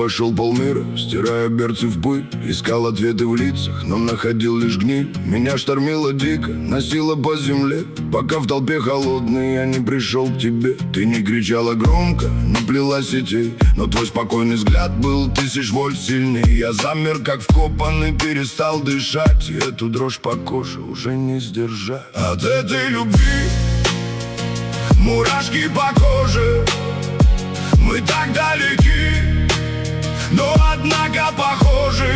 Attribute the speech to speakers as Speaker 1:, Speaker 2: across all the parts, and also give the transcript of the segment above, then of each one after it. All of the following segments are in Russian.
Speaker 1: обошел полмира, стирая берцы в пыль. Искал ответы в лицах, но находил лишь гниль. Меня штормило дико, носило по земле, пока в толпе холодный я не пришел к тебе. Ты не кричала громко, не плела сетей, но твой спокойный взгляд был 1000 вольт сильней. Я замер как вкопанный, перестал дышать, и эту дрожь по коже уже не сдержать. От этой любви мурашки по коже, мы так далеки, но однако похожи.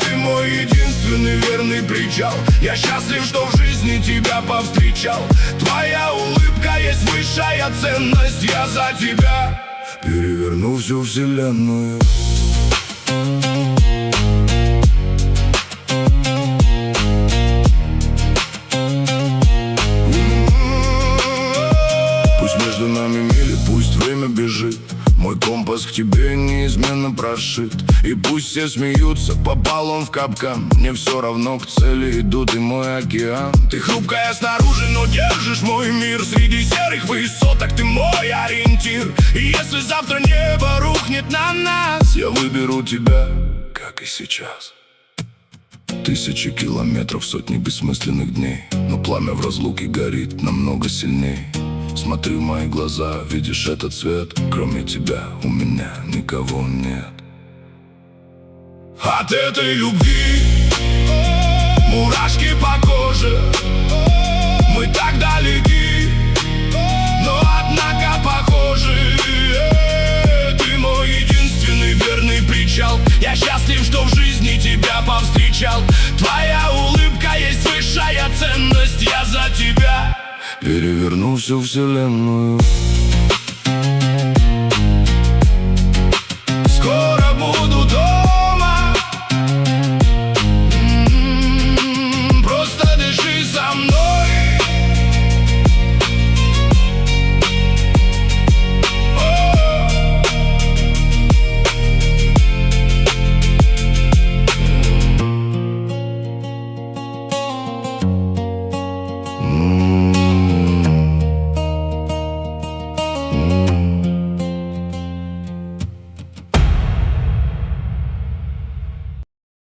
Speaker 1: Ты мой единственный верный причал. Я счастлив, что в жизни тебя повстречал. Твоя улыбка есть высшая ценность. Я за тебя переверну всю вселенную. Между нами мили, пусть время бежит, мой компас к тебе неизменно прошит. И пусть все смеются, попал он в капкан, мне все равно, к цели иду, ты мой океан. Ты хрупкая снаружи, но держишь мой мир. Среди серых высоток ты мой ориентир. И если завтра небо рухнет на нас, я выберу тебя, как и сейчас. 1000 километров, сотни бессмысленных дней, но пламя в разлуке горит намного сильней. Смотри в мои глаза, видишь этот цвет? Кроме тебя у меня никого нет. От этой любви мурашки по коже, мы так далеки, но однако похожи. Ты мой единственный верный причал. Я счастлив, что в жизни тебя повстречал. Твоя улыбка есть высшая ценность. Я за тебя переверну всю вселенную.